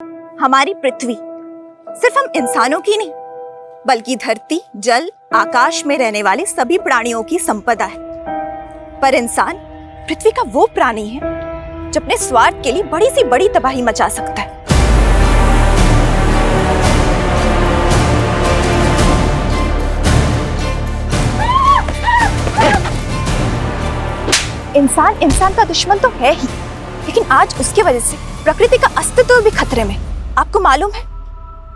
हमारी पृथ्वी सिर्फ हम इंसानों की नहीं, बल्कि धरती, जल, आकाश में रहने वाले सभी प्राणियों की संपदा है। पर इंसान पृथ्वी का वो प्राणी है जो अपने स्वार्थ के लिए बड़ी सी बड़ी तबाही मचा सकता है। इंसान का दुश्मन तो है ही, लेकिन आज उसकी वजह से प्रकृति का अस्तित्व भी खतरे में। आपको मालूम है,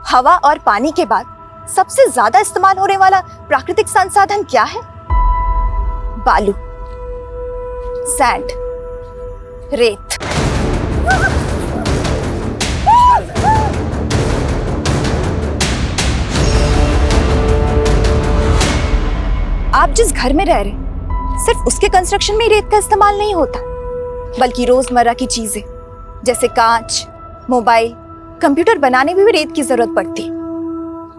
हवा और पानी के बाद सबसे ज्यादा इस्तेमाल होने वाला प्राकृतिक संसाधन क्या है? बालू, सैंड, रेत। आप जिस घर में रह रहे, सिर्फ उसके कंस्ट्रक्शन में रेत का इस्तेमाल नहीं होता, बल्कि रोजमर्रा की चीजें जैसे कांच, मोबाइल, कंप्यूटर बनाने में भी रेत की जरूरत पड़ती है।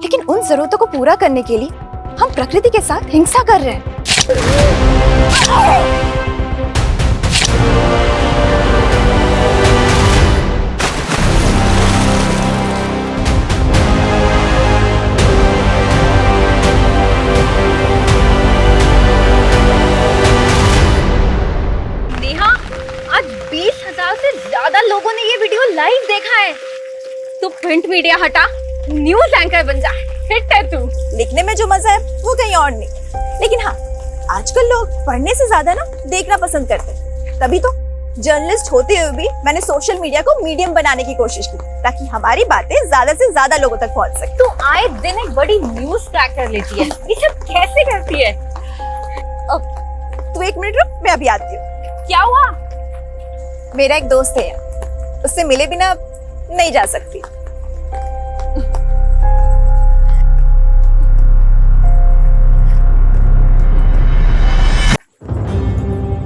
लेकिन उन जरूरतों को पूरा करने के लिए हम प्रकृति के साथ हिंसा कर रहे हैं। नेहा, आज 20,000 से ज्यादा लोगों ने ये वीडियो लाइव देखा है। तू प्रिंट मीडिया हटा, न्यूज एंकर बन जा। हिट है तू। लिखने में जो मजा है वो कहीं और नहीं। लेकिन हाँ, आजकल लोग पढ़ने से ज्यादा ना देखना पसंद करते हैं। तभी तो जर्नलिस्ट होते हुए भी मैंने सोशल मीडिया को मीडियम बनाने की कोशिश की, ताकि हमारी बातें ज्यादा से ज्यादा लोगों तक पहुंच सके। तू आए दिन एक बड़ी न्यूज क्रैक कर लेती है। ये सब कैसे करती है? तू एक मिनट रुक, मैं अभी आती हूँ। क्या हुआ? मेरा एक दोस्त है, उससे मिले बिना नहीं जा सकती।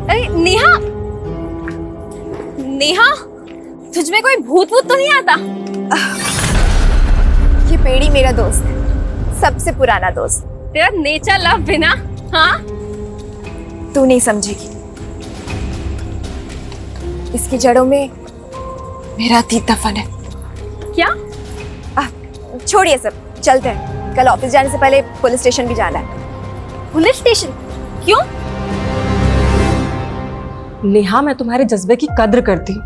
अरे नेहा, नेहा, तुझ में कोई भूत वूत तो नहीं आता? ये पेड़ी मेरा दोस्त है, सबसे पुराना दोस्त। तेरा नेचर लव बिना, हाँ? तू नहीं समझेगी, इसकी जड़ों में मेरा अतीत दफन है। क्या? छोड़िए सब, चलते हैं। कल ऑफिस जाने से पहले पुलिस स्टेशन भी जाना है। Police station? क्यों? नेहा, मैं तुम्हारे जज्बे की कद्र करती हूँ,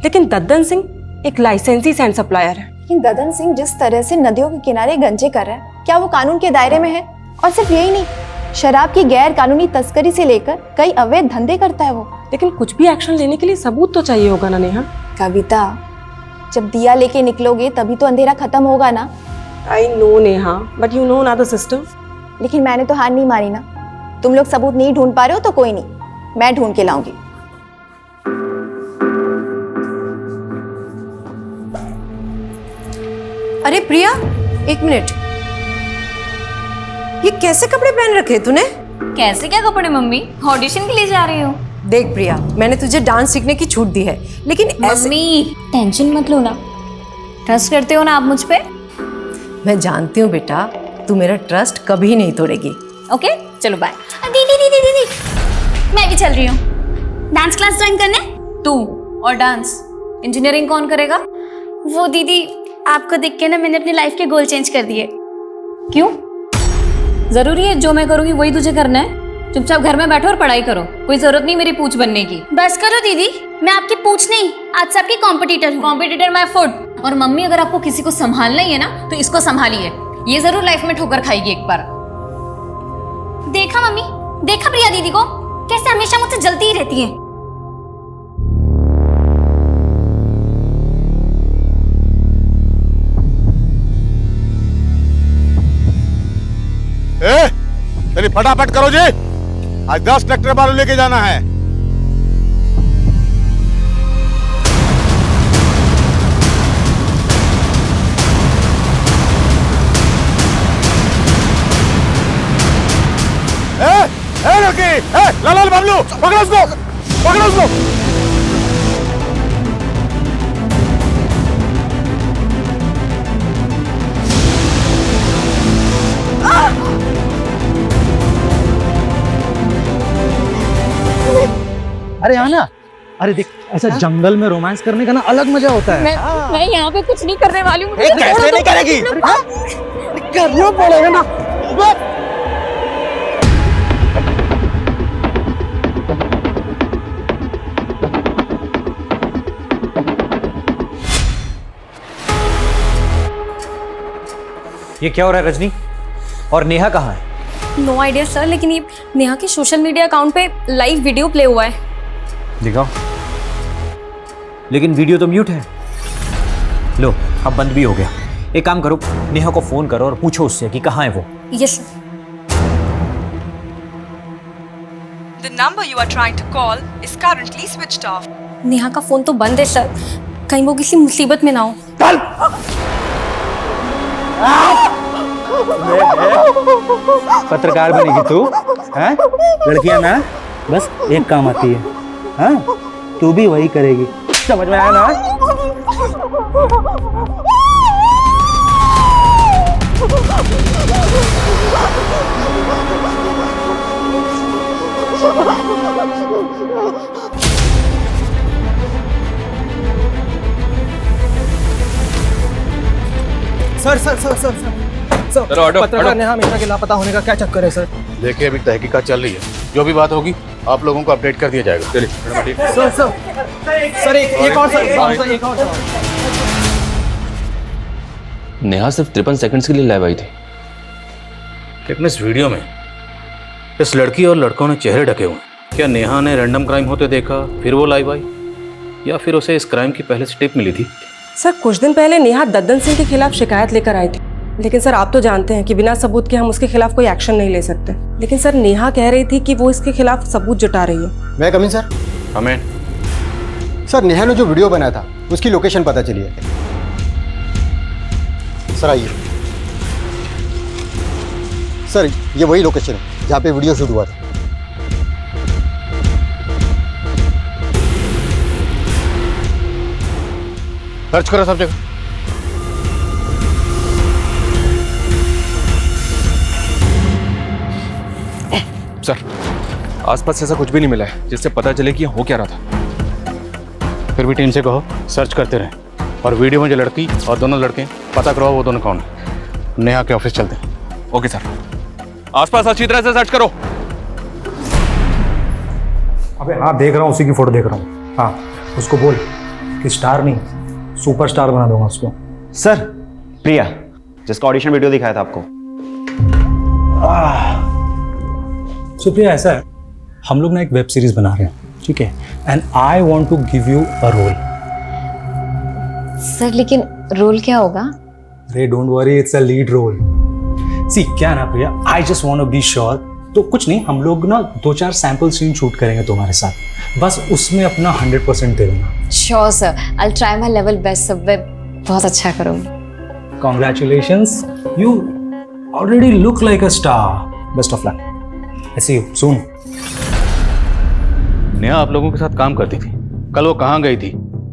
लेकिन दद्दन सिंह एक लाइसेंसी सैंड सप्लायर है। लेकिन ददन सिंह जिस तरह से नदियों के किनारे गंजे कर रहा है, क्या वो कानून के दायरे में है? और सिर्फ यही नहीं, शराब की गैर कानूनी तस्करी से लेकर कई अवैध धंधे करता है वो। लेकिन कुछ भी एक्शन लेने के लिए सबूत तो चाहिए होगा ना नेहा? कविता, जब दिया लेके निकलोगे तभी तो अंधेरा खत्म होगा ना। I know Neha, but you know ना द सिस्टम। लेकिन मैंने तो हार नहीं मानी ना। तुम लोग सबूत नहीं ढूंढ पा रहे हो तो कोई नहीं, मैं ढूंढ के लाऊंगी। अरे प्रिया, एक मिनट, ये कैसे कपड़े पहन रखे तूने? कैसे क्या कपड़े मम्मी? ऑडिशन के लिए जा रही हूँ। देख प्रिया, मैंने तुझे डांस सीखने की छूट दी है, लेकिन ऐसे मम्मी टेंशन मत लो ना, ट्रस्ट करते हो ना आप मुझ पे? मैं जानती हूँ बेटा, तू मेरा ट्रस्ट कभी नहीं तोड़ेगी। ओके, चलो बाय। दीदी दीदी दीदी, मैं भी चल रही हूँ डांस क्लास ज्वाइन करने। तू और डांस, इंजीनियरिंग कौन करेगा? वो दीदी, आपको देख के ना मैंने अपनी लाइफ के गोल चेंज कर दिए। क्यों? जरूरी है जो मैं करूँगी वही तुझे करना है? चुपचाप घर में बैठो और पढ़ाई करो, कोई जरूरत नहीं मेरी पूछ बनने की। बस करो दीदी, मैं आपकी पूछ नहीं, आज सबकी कॉम्पिटिटर हूँ। Competitor my foot. और मम्मी, अगर आपको किसी को संभालना ही है ना तो इसको संभालिए, ये जरूर लाइफ में ठोकर खाएगी एक बार। देखा मम्मी, देखा प्रिया दीदी को कैसे हमेशा मुझसे जलती ही रहती है। चलिए फटाफट करो जी, आज 10 ट्रैक्टर बालू लेके जाना है। लड़की, लाल बाबलू, पकड़ो उसको, पकड़ो उसको। अरे आना, अरे देख ऐसा जंगल में रोमांस करने का ना अलग मजा होता है। मैं यहाँ पे कुछ नहीं करने वाली हूँ। कैसे नहीं करेगी? करना पड़ेगा ना। ये क्या हो रहा है रजनी? और नेहा कहाँ है? नो आइडिया सर, लेकिन ये नेहा के सोशल मीडिया अकाउंट पे लाइव वीडियो प्ले हुआ है। दिखाओ। लेकिन वीडियो तो म्यूट है। लो, अब बंद भी हो गया। एक काम करो, नेहा को फोन करो और पूछो उससे कि कहाँ है वो। Yes sir. The number you are trying to call is currently switched off. Neha का फोन तो बंद है सर, कहीं वो किसी मुसीबत में ना हो। पत्रकार बनेगी तू? हैं? लड़कियां ना बस एक काम आती है। हाँ, तू भी वही करेगी। समझ में आया ना? सर पत्रकार नेहा मिश्रा के लापता होने का क्या चक्कर है सर? देखिए अभी तहकीकात चल रही है, जो भी बात होगी आप लोगों को अपडेट कर दिया जाएगा। चलिए सर एक और सर। नेहा सिर्फ 53 सेकंड्स के लिए लाइव आई थी, लेकिन इस वीडियो में इस लड़की और लड़कों ने चेहरे ढके हुए हैं। क्या नेहा ने रैंडम क्राइम होते देखा फिर वो लाइव आई, या फिर उसे इस क्राइम की पहले से टिप मिली थी? सर कुछ दिन पहले नेहा दद्दन सिंह के खिलाफ शिकायत लेकर आई थी, लेकिन सर आप तो जानते हैं कि बिना सबूत के हम उसके खिलाफ कोई एक्शन नहीं ले सकते। लेकिन सर नेहा कह रही थी कि वो इसके खिलाफ सबूत जुटा रही है। मैं कमिंग सर? हमें सर नेहा ने जो वीडियो बनाया था उसकी लोकेशन पता चली है सर। आइए सर, ये वही लोकेशन है जहाँ पे वीडियो शूट हुआ था। सर्च करो सब जगह। सर आसपास ऐसा कुछ भी नहीं मिला है जिससे पता चले कि हो क्या रहा था। फिर भी टीम से कहो सर्च करते रहें, और वीडियो में जो लड़की और दोनों लड़के पता करवाओ वो दोनों कौन है। नेहा के ऑफिस चलते हैं। ओके सर, आसपास अच्छी तरह से सर्च करो। अबे हाँ, देख रहा हूँ, उसी की फोटो देख रहा हूँ। हाँ, उसको बोल कि स्टार नहीं सुपरस्टार बना दूंगा उसको। सर प्रिया, जिसका ऑडिशन वीडियो दिखाया था आपको। सुप्रिया, ऐसा है, हम लोग ना एक वेब सीरीज बना रहे हैं, ठीक है, and I want to give you a role. Sir लेकिन रोल क्या होगा? अरे don't worry, it's a lead role. See क्या ना Priya, I just want to be sure. तो कुछ नहीं, हम लोग ना 2-4 सैंपल सीन शूट करेंगे तुम्हारे साथ, बस उसमें अपना 100% दे देना। Sure sir, I will try my level best sir, मैं बहुत अच्छा करूंगी। Congratulations, you already look like a star. Best of luck, I see you soon. Neha आप लोगों के साथ काम करती थी, कल वो कहाँ गई थी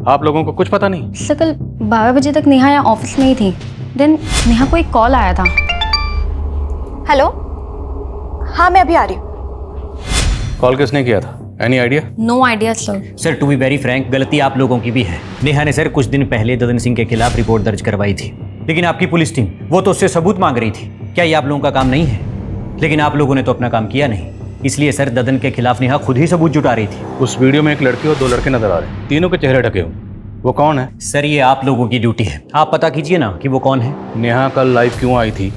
आप लोगों को कुछ पता नहीं? सर कल 12 बजे तक नेहा यहाँ ऑफिस में ही थी, देन नेहा को एक कॉल आया था। हेलो, हाँ मैं अभी आ रही हूँ। कॉल किसने किया था? Any idea? No idea sir. Sir to be very frank, गलती आप लोगों की भी है। नेहा ने सर कुछ दिन पहले ददन सिंह के खिलाफ रिपोर्ट दर्ज करवाई थी, लेकिन आपकी पुलिस टीम वो तो उससे सबूत मांग रही थी। क्या ये आप लोगों का काम नहीं है? लेकिन आप लोगों ने तो अपना काम किया नहीं, इसलिए सर ददन के खिलाफ नेहा खुद ही सबूत जुटा रही थी। उस वीडियो में एक लड़की और 2 लड़के नजर आ रहे हैं, तीनों के चेहरे ढके हुए। वो कौन है? सर ये आप लोगों की ड्यूटी है, आप पता कीजिए ना कि वो कौन है। नेहा कल लाइव क्यों आई थी?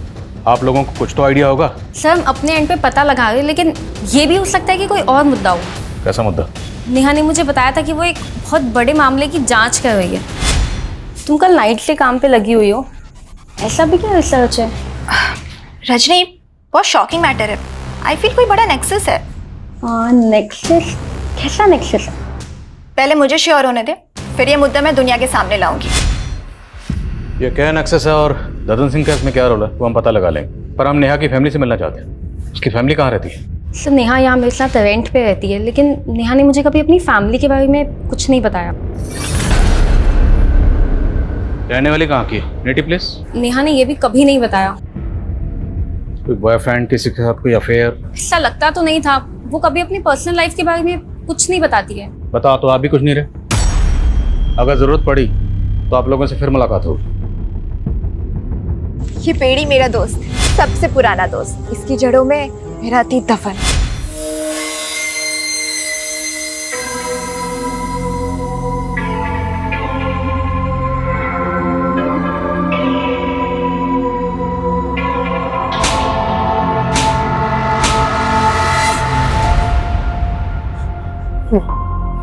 आप लोगों को कुछ तो आइडिया होगा। सर हम अपने एंड पे पता लगा रहे, लेकिन ये भी हो सकता है कि कोई और मुद्दा हो। कैसा मुद्दा? नेहा ने मुझे बताया था कि वो एक बहुत बड़े मामले की जांच कर रही है। तुम कल नाइट से काम पे लगी हुई हो, ऐसा भी क्या रिसर्च है? रजनी, बहुत शॉकिंग मैटर है। आई फील कोई बड़ा नेक्सस है। नेक्सस? कैसा नेक्सस? पहले मुझे श्योर होने दे, फिर ये मुद्दा मैं दुनिया के सामने लाऊंगी। ये क्या नेक्सस है और ददन सिंह का इसमें क्या रोल है वो हम पता लगा लेंगे, पर हम नेहा की फैमिली से मिलना चाहते हैं। उसकी फैमिली कहाँ रहती है? सर नेहा यहाँ मेरे साथ रेंट पे रहती है, लेकिन नेहा ने मुझे कभी अपनी फैमिली के बारे में कुछ नहीं बताया। रहने वाली कहाँ की है? Native place? नेहा ने ये भी कभी नहीं बताया। कोई बॉयफ्रेंड, किसी के साथ कोई अफेयर? ऐसा लगता तो नहीं था, वो कभी अपनी पर्सनल लाइफ के बारे में कुछ नहीं बताती है। बता तो आप भी कुछ नहीं रहे। अगर ज़रूरत पड़ी तो आप लोगों से फिर मुलाकात होगी। ये पेड़ी मेरा दोस्त, सबसे पुराना दोस्त, इसकी जड़ों में मेरा अतीत दफन।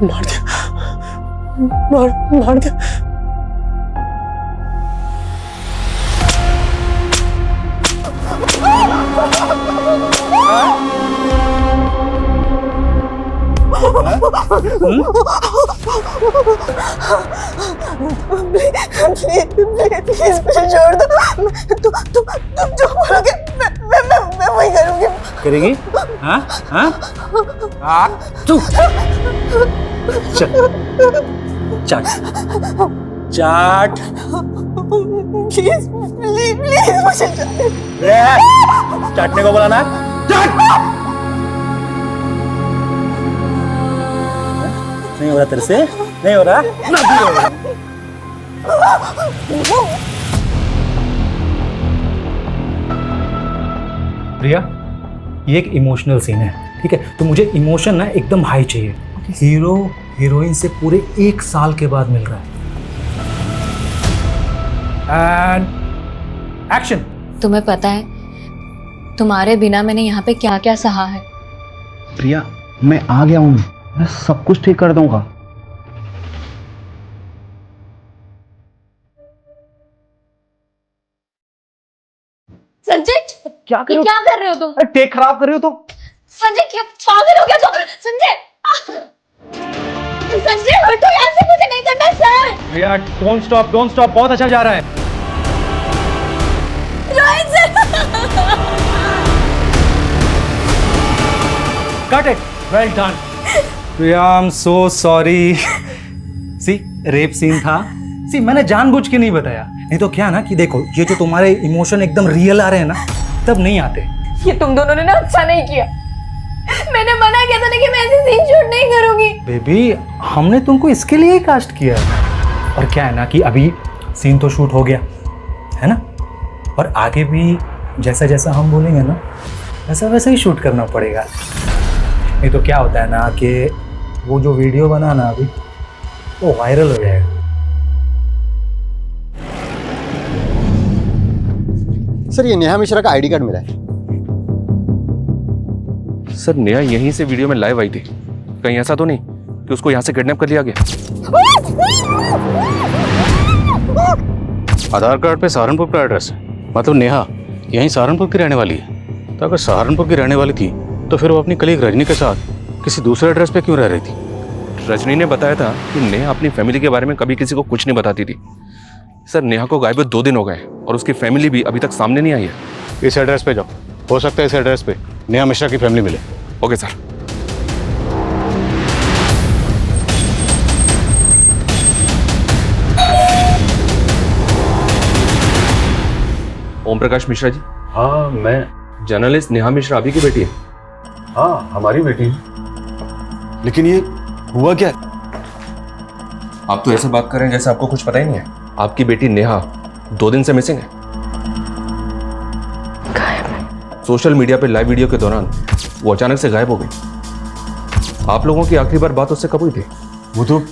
मार दिया, मार दिया। प्लीज मुझे छोड़ दो। तुम जो बोलोगे मैं वही करूंगी। करेगी? हाँ हाँ तू चाट चाट प्लीज मुझे चाटने को बोला ना, चाट। नहीं हो रहा तेरे से, नहीं हो रहा ना, भी हो रहा। प्रिया, ये एक इमोशनल सीन है, ठीक है? तो मुझे इमोशन ना एकदम हाई चाहिए। हीरो हीरोइन से पूरे 1 साल के बाद मिल रहा है। And action. तुम्हें पता है तुम्हारे बिना मैंने यहाँ पे क्या क्या सहा है। प्रिया, मैं आ गया हूँ, मैं सब कुछ ठीक कर दूंगा। संजय, क्या कर रहे हो तुम? टेक खराब कर रहे हो तुम। संजय, क्या पागल हो गया तुम? संजय, संजय हटो यहाँ से, मुझे नहीं करना सर। प्रिया, डोंट स्टॉप, बहुत अच्छा जा रहा है। Rohit sir, Cut it. Well done. Priya, I am so sorry. See, rape scene था। सी, मैंने जानबूझ के नहीं बताया, नहीं तो क्या ना कि देखो, ये जो तुम्हारे इमोशन एकदम रियल आ रहे हैं ना, तब नहीं आते। ये तुम दोनों ने ना अच्छा नहीं किया। मैंने मना किया था ना कि मैं ऐसे सीन शूट नहीं करूंगी। बेबी, हमने तुमको इसके लिए ही कास्ट किया है। और क्या है ना कि अभी सीन तो शूट हो गया है ना, और आगे भी जैसा जैसा हम बोलेंगे ना, वैसा वैसा ही शूट करना पड़ेगा। नहीं तो क्या होता है ना कि वो जो वीडियो बना ना अभी, वो वायरल हो जाएगा। सर, ये नेहा मिश्रा का आईडी कार्ड मिला है। सर, नेहा यहीं से वीडियो में लाइव आई थी। कहीं ऐसा तो नहीं कि उसको यहाँ से किडनैप कर लिया गया? आधार कार्ड पे सहारनपुर का एड्रेस है, मतलब नेहा यहीं सहारनपुर की रहने वाली है। तो अगर सहारनपुर की रहने वाली थी तो फिर वो अपनी कलीग रजनी के साथ किसी दूसरे एड्रेस पे क्यों रह रही थी? रजनी ने बताया था कि नेहा अपनी फैमिली के बारे में कभी किसी को कुछ नहीं बताती थी। सर, नेहा को गायब 2 दिन हो गए और उसकी फैमिली भी अभी तक सामने नहीं आई है। इस एड्रेस पे जाओ, हो सकता है इस एड्रेस पे नेहा मिश्रा की फैमिली मिले। Okay sir. ओम प्रकाश मिश्रा जी। हाँ, मैं जर्नलिस्ट नेहा मिश्रा अभी की बेटी है। हाँ, हमारी बेटी। लेकिन ये हुआ क्या? आप तो ऐसे बात कर रहे हैं जैसे आपको कुछ पता ही नहीं है। आपकी बेटी नेहा 2 दिन से मिसिंग है। सोशल मीडिया पे लाइव वीडियो के दौरान वो अचानक से गायब हो गई। आप लोगों की आखिरी बार बात उससे कब हुई थी? वो तो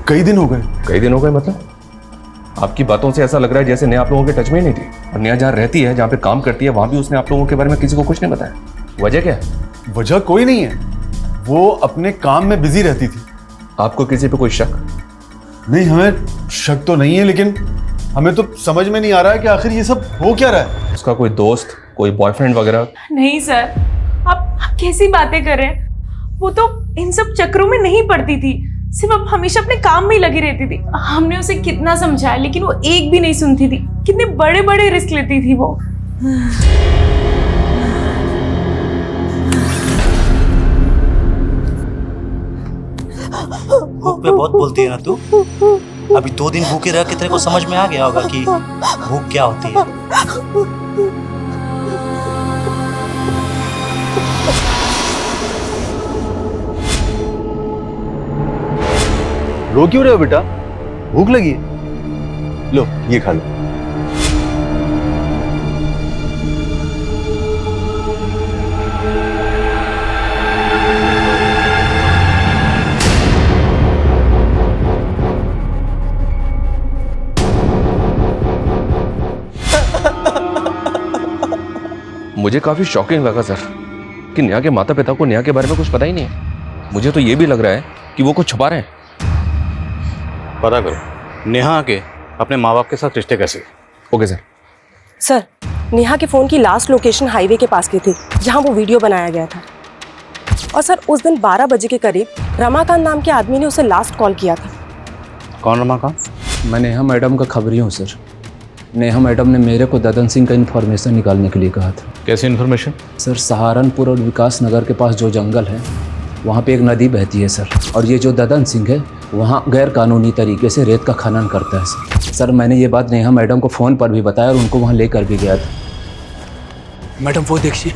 कई दिन हो गए। कई दिन हो गए मतलब? आपकी बातों से ऐसा लग रहा है जैसे नेहा आप लोगों के टच में ही नहीं थी। और नेहा जहाँ रहती है, जहाँ पे काम करती है, वहां भी उसने आप लोगों के बारे में किसी को कुछ नहीं बताया। वजह क्या है? वजह कोई नहीं है, वो अपने काम में बिजी रहती थी। आपको किसी पे कोई शक? नहीं, हमें शक तो नहीं है, लेकिन हमें तो समझ में नहीं आ रहा है कि आखिर ये सब हो क्या रहा है। उसका कोई दोस्त, कोई बॉयफ्रेंड वगैरह? नहीं सर, आप कैसी बातें कर रहे हैं? वो तो इन सब चक्रों में नहीं पड़ती थी, सिर्फ अब हमेशा अपने काम में ही लगी रहती थी। हमने उसे कितना समझाया लेकिन वो एक भी नहीं सुनती थी। कितने बड़े बड़े रिस्क लेती थी वो। भूख पे बहुत बोलती है ना तू। अभी 2 दिन भूखे रह के तेरे को समझ में आ गया होगा कि भूख क्या होती है। रो क्यों रहे हो बेटा? भूख लगी है? लो ये खा लो। मुझे काफी शॉकिंग लगा सर कि नेहा के माता पिता को नेहा के बारे में कुछ पता ही नहीं है। मुझे तो ये भी लग रहा है कि वो कुछ छुपा रहे हैं। पता करो नेहा के अपने माँ बाप के साथ रिश्ते कैसे। Okay sir. सर नेहा के फ़ोन की लास्ट लोकेशन हाईवे के पास की थी जहां वो वीडियो बनाया गया था। और सर उस दिन 12 बजे के करीब रमाकांत नाम के आदमी ने उसे लास्ट कॉल किया था। कौन रमाकांत? मैं नेहा मैडम का खबरी हूँ सर। नेहा मैडम ने मेरे को ददन सिंह का इन्फॉर्मेशन निकालने के लिए कहा था। कैसी इन्फॉर्मेशन? सर सहारनपुर और विकास नगर के पास जो जंगल है वहाँ पे एक नदी बहती है सर, और ये जो ददन सिंह है वहाँ गैर कानूनी तरीके से रेत का खनन करता है सर। सर मैंने ये बात नेहा मैडम को फ़ोन पर भी बताया और उनको वहाँ लेकर भी गया था। मैडम वो देखिए।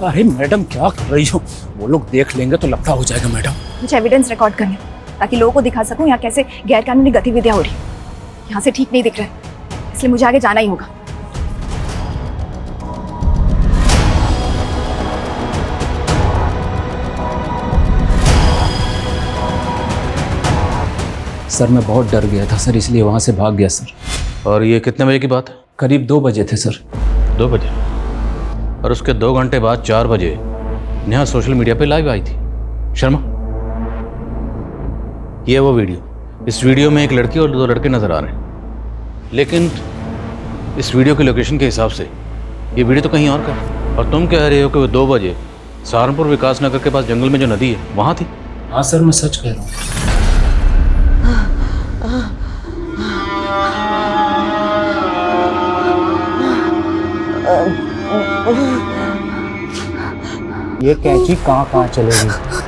अरे मैडम क्या कर रही हो? वो लोग देख लेंगे तो लफड़ा हो जाएगा मैडम। मुझे एविडेंस रिकॉर्ड करने ताकि लोगों को दिखा सकूं यहाँ कैसे गैरकानूनी गतिविधियां हो रही। यहाँ से ठीक नहीं दिख रहा है, इसलिए मुझे आगे जाना ही होगा। सर मैं बहुत डर गया था सर, इसलिए वहाँ से भाग गया सर। और ये कितने बजे की बात है? करीब 2 बजे थे सर। 2 बजे? और उसके 2 घंटे बाद 4 बजे नेहा सोशल मीडिया पे लाइव आई थी। शर्मा ये वो वीडियो, इस वीडियो में एक लड़की और 2 लड़के नजर आ रहे हैं, लेकिन इस वीडियो के लोकेशन के हिसाब से ये वीडियो तो कहीं और का है। और तुम कह रहे हो कि वो 2 बजे सहारनपुर विकास नगर के पास जंगल में जो नदी है वहाँ थी। हाँ सर मैं सच कह रहा हूँ। ये कैंची कहाँ कहाँ चलेगी?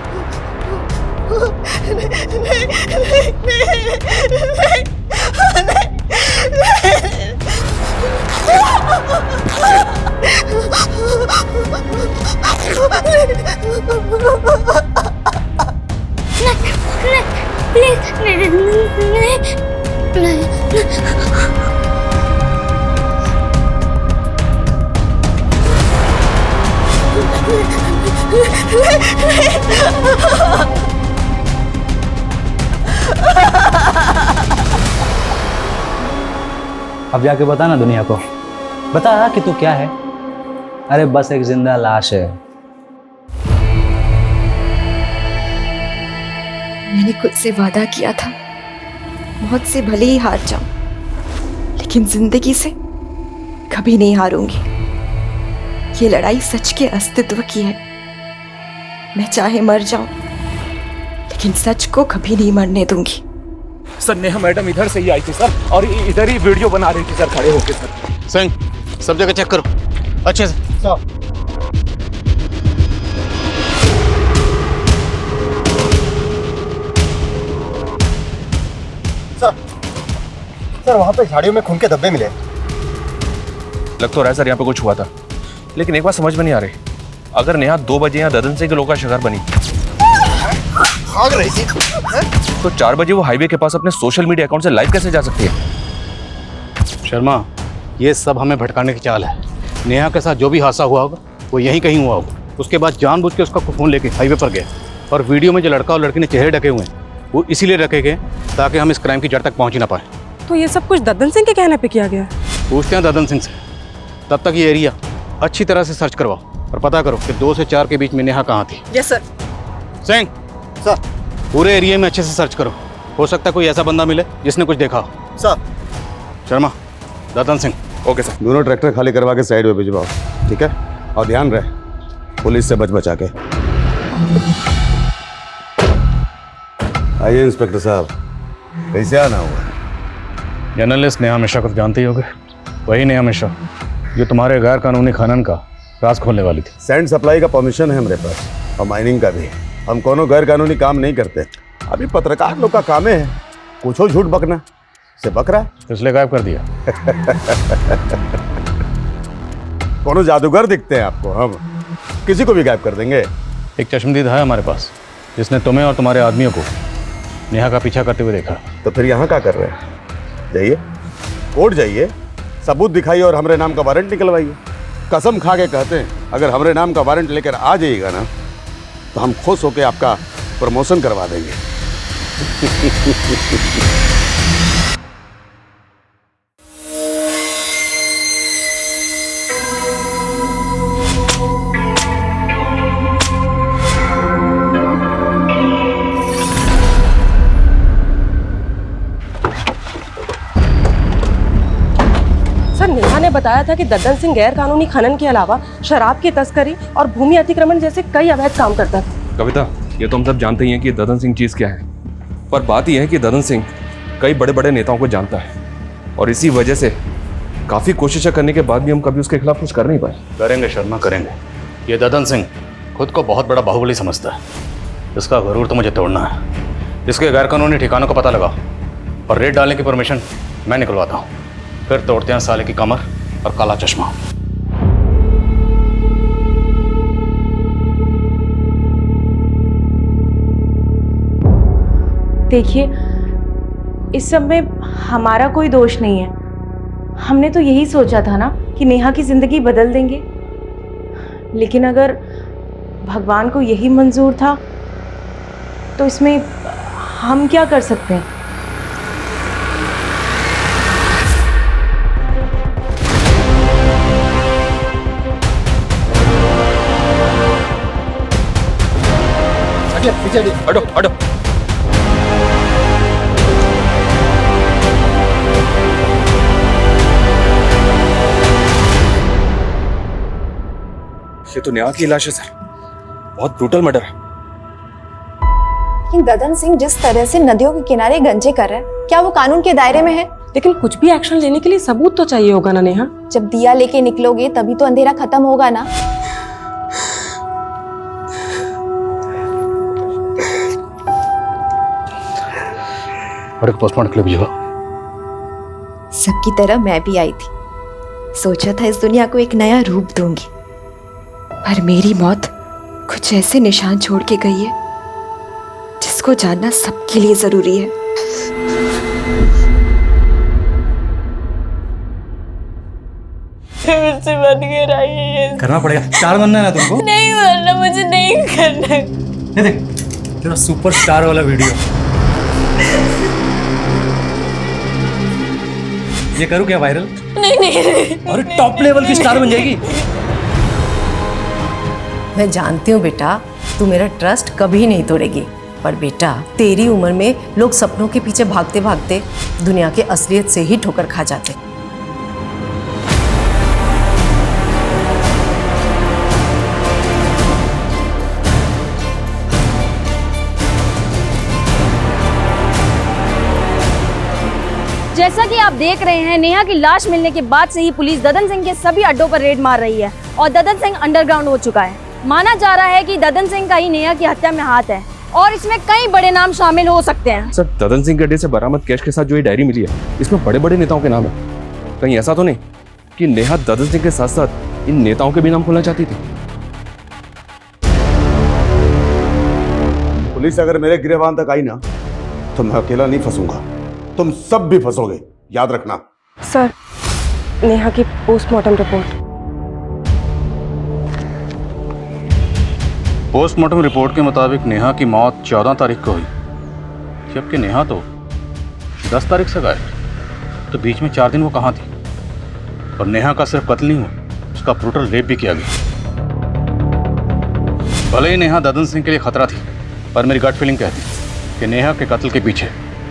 अब जाके बता ना दुनिया को, बता कि तू क्या है। अरे बस एक जिंदा लाश है। मैंने खुद से वादा किया था मौत से भले ही हार जाऊं, लेकिन जिंदगी से कभी नहीं हारूंगी। ये लड़ाई सच के अस्तित्व की है। मैं चाहे मर जाऊं, लेकिन सच को कभी नहीं मरने दूंगी। सर नेहा मैडम इधर से ही आई थी सर, और इधर ही वीडियो बना रही थी सर खड़े होके। सर सिंह सब जगह चेक करो अच्छे से। सर वहाँ पे झाड़ियों में खून के धब्बे मिले। लग तो रहा है सर यहाँ पे कुछ हुआ था, लेकिन एक बात समझ में नहीं आ रही, अगर नेहा 2 बजे यहाँ ददन सिंह के लोग का शिकार बनी भाग रही थी तो 4 बजे वो हाईवे के पास अपने सोशल मीडिया अकाउंट से लाइव कैसे जा सकती है? शर्मा ये सब हमें भटकाने की चाल है। नेहा के साथ जो भी हादसा हुआ होगा वो यहीं कहीं हुआ होगा। उसके बाद जानबूझ के उसका फ़ोन लेके हाईवे पर गया, और वीडियो में जो लड़का और लड़की ने चेहरे ढके हुए हैं वो इसीलिए रखे गए ताकि हम इस क्राइम की जड़ तक पहुँच ही ना पाए। तो ये सब कुछ ददन सिंह के कहने पे किया गया है? पूछते हैं ददन सिंह से। तब तक ये एरिया अच्छी तरह से सर्च करवाओ और पता करो कि 2 से 4 के बीच में नेहा कहाँ थी। Yes sir. सिंह सर पूरे एरिया में अच्छे से सर्च करो, हो सकता है कोई ऐसा बंदा मिले जिसने कुछ देखा हो। Sir. Sharma Dadan Singh. Okay sir. दोनों ट्रैक्टर खाली करवा के साइड में भिजवाओ, ठीक है? और ध्यान रहे पुलिस से बच बचा के। आइए इंस्पेक्टर साहब, कैसे आना हुआ? जर्नलिस्ट नेहा मिश्रा को जानते ही होगे, वही नेहा मिश्रा जो तुम्हारे गैर कानूनी खनन का राज खोलने वाली थी। सैंड सप्लाई का परमिशन है हमारे पास, और माइनिंग का भी। हम कोनो गैर कानूनी काम नहीं करते। अभी पत्रकार लोग का काम है कुछ हो झूठ बकना, से बक रहा है इसलिए गायब कर दिया। कोनो जादूगर दिखते हैं आपको? हम किसी को भी गायब कर देंगे। एक चश्मदीद है हमारे पास जिसने तुम्हें और तुम्हारे आदमियों को नेहा का पीछा करते हुए देखा। तो फिर यहाँ क्या कर रहे हैं? जाइए कोर्ट जाइए, सबूत दिखाइए और हमारे नाम का वारंट निकलवाइए। कसम खा के कहते हैं अगर हमारे नाम का वारंट लेकर आ जाइएगा ना तो हम खुश होकर आपका प्रमोशन करवा देंगे। सर नेहा ने बताया था कि दद्दन सिंह गैर कानूनी खनन के अलावा शराब की तस्करी और भूमि अतिक्रमण जैसे कई अवैध काम करता था। कविता, ये तो हम सब जानते ही हैं कि ददन सिंह चीज़ क्या है, पर बात यह है कि ददन सिंह कई बड़े बड़े नेताओं को जानता है और इसी वजह से काफ़ी कोशिशें करने के बाद भी हम कभी उसके खिलाफ कुछ कर नहीं पाए। करेंगे शर्मा, करेंगे। ये ददन सिंह खुद को बहुत बड़ा बाहुबली समझता है। इसका गरूर तो मुझे तोड़ना है। इसके गैरकानूनी ठिकानों का पता लगाओ और रेड डालने की परमिशन मैं निकलवाता हूँ। फिर तोड़ते हैं साले की कमर और काला चश्मा। देखिए, इस सब में हमारा कोई दोष नहीं है। हमने तो यही सोचा था ना कि नेहा की जिंदगी बदल देंगे, लेकिन अगर भगवान को यही मंजूर था तो इसमें हम क्या कर सकते हैं। पीछे हटो हटो। ये तो नेहा की लाश है सर, बहुत ब्रूटल मर्डर है। लेकिन ददन सिंह जिस तरह से नदियों के किनारे गंजे कर रहा है, क्या वो कानून के दायरे में है? लेकिन कुछ भी एक्शन लेने के लिए सबूत तो चाहिए होगा ना नेहा। जब दिया लेके निकलोगे तभी तो अंधेरा खत्म होगा ना। और एक पोस्टमार्टम के लिए भेजो। सबकी तरह मैं भी आई थी, सोचा था इस दुनिया को एक नया रूप दूंगी, पर मेरी मौत कुछ ऐसे निशान छोड़ के गई है जिसको जानना सबके लिए जरूरी है। मुझसे बन के रही करना पड़ेगा। स्टार बनना है ना तुमको? नहीं बनना, मुझे नहीं करना। ये देख तेरा सुपर स्टार वाला वीडियो। ये करूँ क्या वायरल? नहीं नहीं। और टॉप लेवल की स्टार बन जाएगी। मैं जानती हूँ बेटा, तू मेरा ट्रस्ट कभी नहीं तोड़ेगी, पर बेटा तेरी उम्र में लोग सपनों के पीछे भागते भागते दुनिया के असलियत से ही ठोकर खा जाते। जैसा कि आप देख रहे हैं, नेहा की लाश मिलने के बाद से ही पुलिस ददन सिंह के सभी अड्डों पर रेड मार रही है और ददन सिंह अंडरग्राउंड हो चुका है। माना जा रहा है कि ददन सिंह का ही नेहा की हत्या में हाथ है और इसमें कई बड़े नाम शामिल हो सकते हैं। सर, ददन सिंह के अड्डे से बरामद कैश के साथ जो ये डायरी मिली है, इसमें बड़े बड़े नेताओं के नाम है। कहीं ऐसा तो नहीं कि नेहा ददन सिंह के साथ साथ इन नेताओं के भी नाम खोलना चाहती थी? पुलिस अगर मेरे गिरबान तक आई ना तो मैं अकेला नहीं फंसूंगा, तुम सब भी फंसोगे, याद रखना। सर, नेहा की पोस्टमार्टम रिपोर्ट। पोस्टमार्टम रिपोर्ट के मुताबिक नेहा की मौत 14 तारीख को हुई, जबकि नेहा तो 10 तारीख से गायब। तो बीच में 4 दिन वो कहाँ थी? और नेहा का सिर्फ कत्ल नहीं हुआ, उसका ब्रूटल रेप भी किया गया। भले ही नेहा ददन सिंह के लिए खतरा थी, पर मेरी गट फीलिंग कहती है कि नेहा के कत्ल के पीछे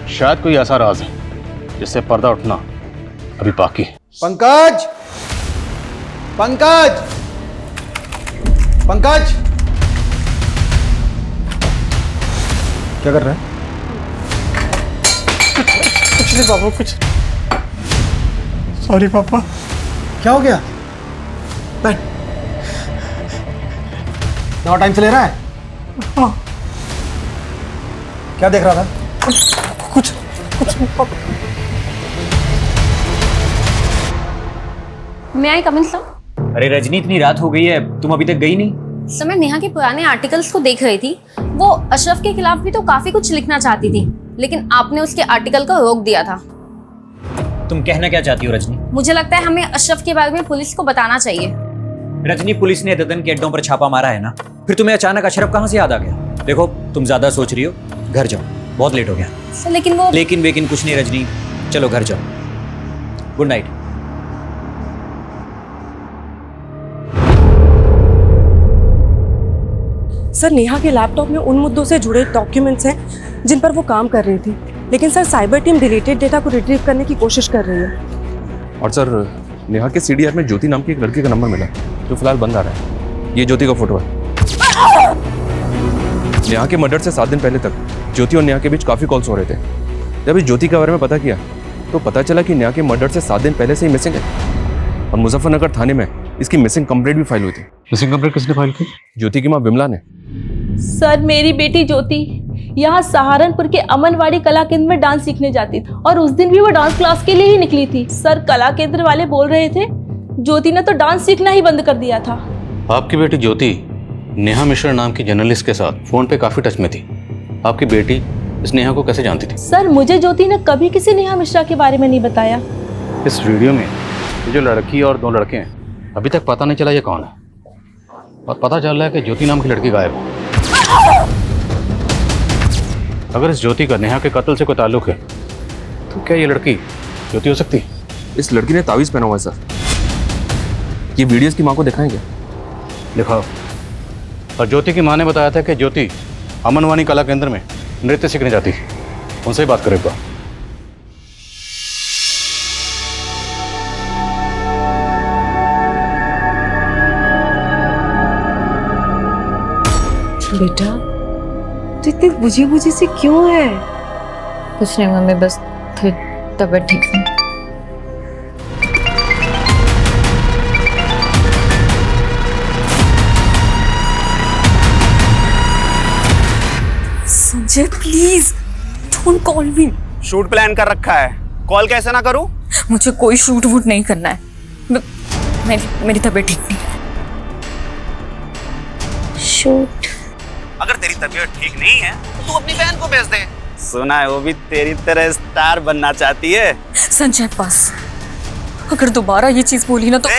शायद कोई ऐसा राज है जिससे पर्दा उठना अभी बाकी है। पंकज, पंकज, पंकज, क्या कर रहा है? कुछ नहीं पापा, कुछ। सॉरी पापा। क्या हो गया? बैठ। दवा टाइम से ले रहा है? हाँ। क्या देख रहा था? कुछ नहीं पापा। मैं आई कमिंग सर? अरे रजनी, इतनी रात हो गई है, तुम अभी तक गई नहीं? सर, मैं नेहा के पुराने आर्टिकल्स को देख रही थी। वो अशरफ के खिलाफ भी तो काफी कुछ लिखना चाहती थी। लेकिन आपने उसके आर्टिकल को रोक दिया था। तुम कहना क्या चाहती हो रजनी? मुझे लगता है हमें अशरफ के बारे में पुलिस को बताना चाहिए। रजनी, पुलिस ने ददन के अड्डों पर छापा मारा है ना, फिर तुम्हें अचानक अशरफ कहाँ से याद आ गया? देखो, तुम ज्यादा सोच रही हो, घर जाओ, बहुत लेट हो गया। लेकिन वो लेकिन कुछ नहीं रजनी, चलो घर जाओ। Good night. सर, नेहा के लैपटॉप में उन मुद्दों से जुड़े डॉक्यूमेंट्स हैं जिन पर वो काम कर रही थी, लेकिन sir cyber team deleted data को रिट्रीव करने की कोशिश कर रही है। और सर, नेहा के सीडीआर में ज्योति नाम की एक लड़की का नंबर मिला जो फिलहाल बंद आ रहा है। ये ज्योति का फोटो है। नेहा के मर्डर से 7 दिन पहले तक ज्योति और नेहा के बीच काफ़ी कॉल्स हो रहे थे। जब इस ज्योति के बारे में पता किया तो पता चला कि नेहा के मर्डर से 7 दिन पहले से ही मिसिंग है और मुजफ्फरनगर थाने में इसकी मिसिंग कंप्लेंट भी फाइल हुई थी। मिसिंग कंप्लेंट किसने फाइल की? ज्योति की माँ विमला ने। सर, मेरी बेटी ज्योति यहाँ सहारनपुर के अमनवाड़ी कला केंद्र में डांस सीखने जाती थी और उस दिन भी वो डांस क्लास के लिए ही निकली थी। सर, कला केंद्र वाले बोल रहे थे ज्योति ने तो डांस सीखना ही बंद कर दिया था। आपकी बेटी ज्योति नेहा मिश्रा नाम की जर्नलिस्ट के साथ फोन पे काफी टच में थी। आपकी बेटी इस नेहा को कैसे जानती थी? सर, मुझे ज्योति ने कभी किसी नेहा मिश्रा के बारे में नहीं बताया। इस वीडियो में ये जो लड़की और 2 लड़के हैं, अभी तक पता नहीं चला ये कौन है, और पता चल रहा है कि ज्योति नाम की लड़की गायब है। अगर इस ज्योति का नेहा के कत्ल से कोई ताल्लुक है तो क्या ये लड़की ज्योति हो सकती है? इस लड़की ने तावीज़ पहना हुआ है सर। ये वीडियो इसकी माँ को दिखाएंगे? दिखाओ। और ज्योति की माँ ने बताया था कि ज्योति अमनवाणी कला केंद्र में नृत्य सीखने जाती है। उनसे ही बात करेगा। बेटा, तो इतनी बुझी बुझी सी क्यों है? कुछ नहीं मम्मी, बस थोड़ी तबीयत ठीक नहीं। Sanjay, please don't call me. Shoot plan कर रखा है, कॉल कैसे ना करूं? मुझे कोई शूट वूट नहीं करना है। मेरी तबीयत ठीक नहीं है। शूट? अगर तेरी तबीयत ठीक नहीं है तो तू अपनी बहन को भेज दे। सुना है वो भी तेरी तरह स्टार बनना चाहती है। संजय, बस अगर दोबारा ये चीज बोली ना तो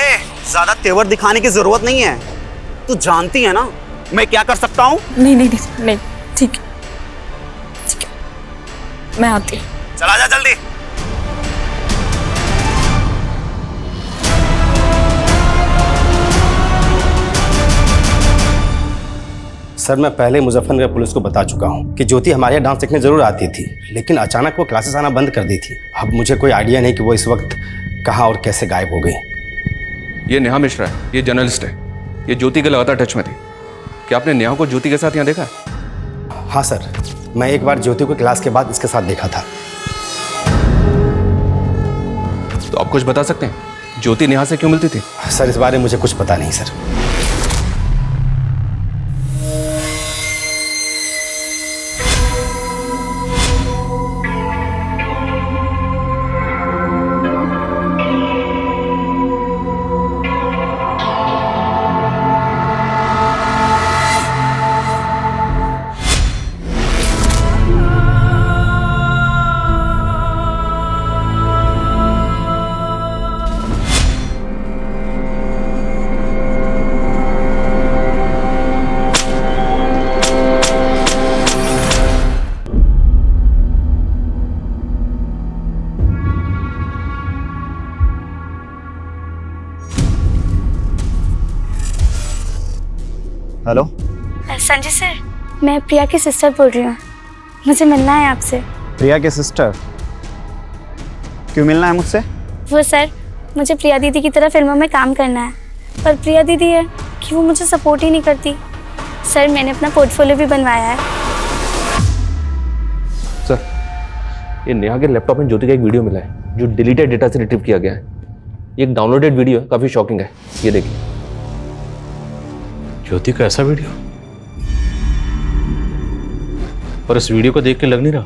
ज्यादा तेवर दिखाने की जरूरत नहीं है। तू जानती है ना मैं क्या कर सकता हूँ। नहीं, ठीक है, मैं आती हूँ। चला जा जल्दी। सर, मैं पहले मुजफ्फरनगर पुलिस को बता चुका हूँ कि ज्योति हमारे यहाँ डांस सीखने जरूर आती थी, लेकिन अचानक वो क्लासेस आना बंद कर दी थी। अब मुझे कोई आइडिया नहीं कि वो इस वक्त कहाँ और कैसे गायब हो गई। ये नेहा मिश्रा है, ये जर्नलिस्ट है, ये ज्योति के लगातार टच में थी। क्या आपने नेहा को ज्योति के साथ यहाँ देखा? हाँ सर, मैं एक बार ज्योति को क्लास के बाद इसके साथ देखा था। तो आप कुछ बता सकते हैं, ज्योति नेहा से क्यों मिलती थी? सर, इस बारे में मुझे कुछ पता नहीं सर। हेलो संजय सर, मैं प्रिया की सिस्टर बोल रही हूँ। मुझे मिलना है आपसे। प्रिया के सिस्टर? क्यों मिलना है मुझसे? वो सर, मुझे प्रिया दीदी की तरह फिल्मों में काम करना है, पर प्रिया दीदी है कि वो मुझे सपोर्ट ही नहीं करती। सर, मैंने अपना पोर्टफोलियो भी बनवाया है। सर, ये नेहा के लैपटॉप में ज्योति का एक वीडियो मिला है जो डिलीटेड डेटा से रिट्रीव किया गया है। ये एक डाउनलोडेड वीडियो है, काफ़ी शॉकिंग है। ये देखिए। ज्योति का ऐसा वीडियो? पर इस वीडियो को देख के लग नहीं रहा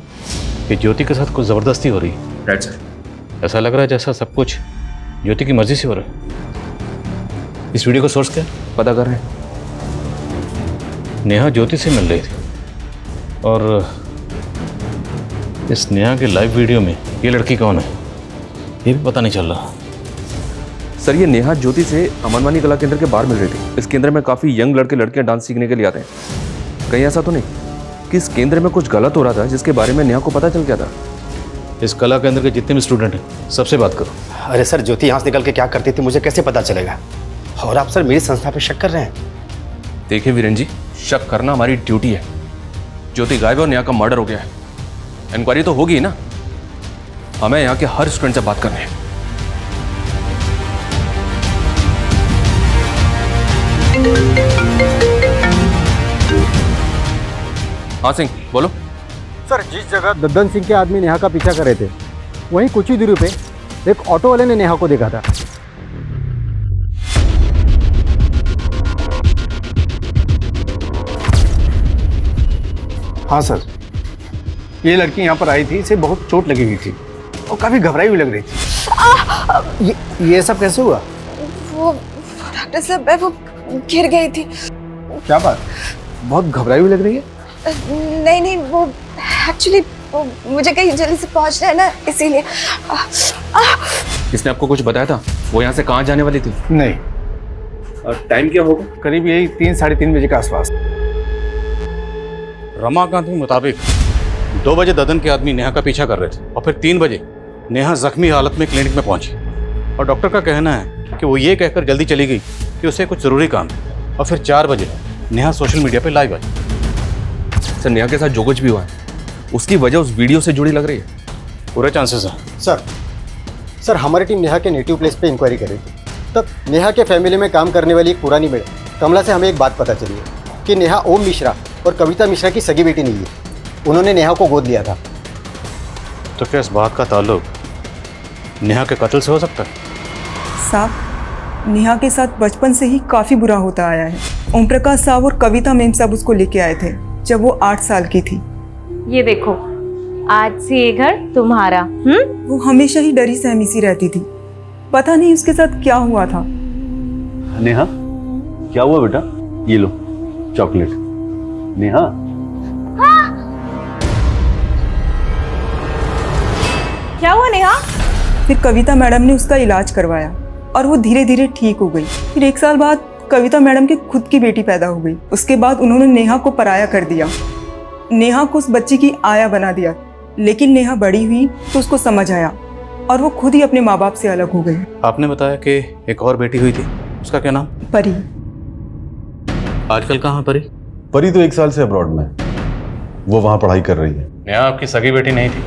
कि ज्योति के साथ कुछ जबरदस्ती हो रही है। Right sir. ऐसा लग रहा है जैसा सब कुछ ज्योति की मर्जी से हो रहा है। इस वीडियो का सोर्स क्या है? पता कर रहे हैं। नेहा ज्योति से मिल रही थी और इस नेहा के लाइव वीडियो में ये लड़की कौन है ये भी पता नहीं चल रहा। सर ये नेहा ज्योति से अमनवानी कला केंद्र के बाहर मिल रही थी। इस केंद्र में काफ़ी यंग लड़के लड़कियां डांस सीखने के लिए आते हैं। कहीं ऐसा तो नहीं कि इस केंद्र में कुछ गलत हो रहा था जिसके बारे में नेहा को पता चल गया था? इस कला केंद्र के जितने भी स्टूडेंट हैं सबसे बात करो। अरे सर, ज्योति यहाँ से निकल के क्या करती थी मुझे कैसे पता चलेगा? और आप सर मेरी संस्था पे शक कर रहे हैं? देखिए वीरेन जी, शक करना हमारी ड्यूटी है। ज्योति गायब और नेहा का मर्डर हो गया है, इंक्वायरी तो होगी ना। हमें यहाँ के हर स्टूडेंट से बात करनी है। हाँ सिंह बोलो। सर, जिस जगह दद्दन सिंह के आदमी नेहा का पीछा कर रहे थे वहीं कुछ ही दूरी पे एक ऑटो वाले ने नेहा को देखा था। हाँ सर, ये लड़की यहाँ पर आई थी, इसे बहुत चोट लगी हुई थी और काफी घबराई हुई लग रही थी। ये सब कैसे हुआ? वो डॉक्टर साहब वो गिर गई थी। क्या बात, बहुत घबराई हुई लग रही है? नहीं नहीं, वो एक्चुअली मुझे कहीं जल्दी से पहुंचना है ना, इसीलिए। इसने आपको कुछ बताया था वो यहाँ से कहाँ जाने वाली थी? नहीं। और टाइम क्या होगा? करीब यही 3-3:30 बजे के आसपास। रमाकांत के मुताबिक 2 बजे ददन के आदमी नेहा का पीछा कर रहे थे और फिर 3 बजे नेहा जख्मी हालत में क्लिनिक में पहुंची और डॉक्टर का कहना है कि वो ये कहकर जल्दी चली गई कि उसे कुछ ज़रूरी काम है। और फिर 4 बजे नेहा सोशल मीडिया पे लाइव आई। सर नेहा के साथ जो कुछ भी हुआ है उसकी वजह उस वीडियो से जुड़ी लग रही है। पूरे चांसेस हैं। सर हमारी टीम नेहा के नेटिव प्लेस पे इंक्वायरी कर रही थी, तब नेहा के फैमिली में काम करने वाली एक पुरानी मेड कमला से हमें एक बात पता चली है कि नेहा ओम मिश्रा और कविता मिश्रा की सगी बेटी नहीं है। उन्होंने नेहा को गोद लिया था। तो क्या इस बात का ताल्लुक नेहा के कत्ल से हो सकता है? साहब, नेहा के साथ बचपन से ही काफ़ी बुरा होता आया है। ओम प्रकाश साहब और कविता मेम साहब उसको लेके आए थे जब वो 8 साल की थी। ये देखो, आज से ये घर तुम्हारा। वो हमेशा ही डरी सहमी सी रहती थी, पता नहीं उसके साथ क्या हुआ था। नेहा, क्या हुआ बेटा? ये लो चॉकलेट। नेहा, क्या हुआ नेहा? फिर कविता मैडम ने उसका इलाज करवाया और वो धीरे धीरे ठीक हो गई। फिर 1 साल बाद कविता मैडम की खुद की बेटी पैदा हो गई। उसके बाद उन्होंने नेहा को पराया कर दिया, नेहा को उस बच्ची की आया बना दिया। लेकिन नेहा बड़ी हुई तो उसको समझ आया और वो खुद ही अपने माँ बाप से अलग हो गई। आपने बताया कि एक और बेटी हुई थी, उसका क्या नाम? परी। आजकल कहाँ परी? परी तो 1 साल से अब्रॉड में, वो वहाँ पढ़ाई कर रही है। नेहा आपकी सगी बेटी नहीं थी,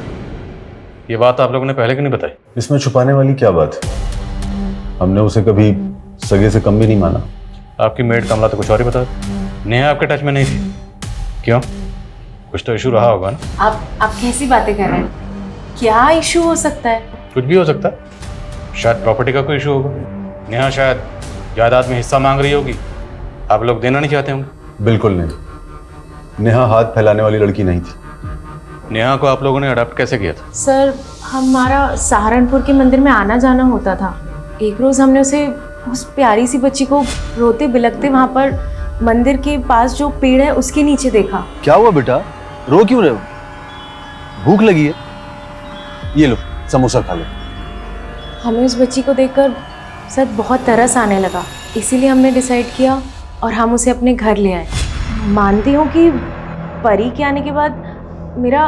ये बात आप लोगों ने पहले क्यों नहीं बताई? इसमें छुपाने वाली क्या बात है? हमने उसे कभी सगे से कम भी नहीं माना। आपकी मेड कमला तो कुछ और ही बता। नेहा आपके टच में नहीं थी, क्यों? कुछ तो इशू रहा होगा ना? आप कैसी बातें कर रहे हैं? क्या इशू हो सकता है? कुछ भी हो सकता है, शायद प्रॉपर्टी का कोई इशू होगा। नेहा शायद जायदाद में हिस्सा मांग रही होगी, आप लोग देना नहीं चाहते होंगे। बिल्कुल नहीं, नेहा हाथ फैलाने वाली लड़की नहीं थी। नेहा को आप लोगों ने अडॉप्ट कैसे किया था? सर, हमारा सहारनपुर के मंदिर में आना जाना होता था। एक रोज हमने उसे, उस प्यारी सी बच्ची को रोते बिलखते वहाँ पर मंदिर के पास जो पेड़ है उसके नीचे देखा। क्या हुआ बेटा, रो क्यों रहे हो? भूख लगी है? ये लो समोसा खा लो। हमें उस बच्ची को देखकर सर बहुत तरस आने लगा, इसीलिए हमने डिसाइड किया और हम उसे अपने घर ले आए। मानती हूँ कि परी के आने के बाद मेरा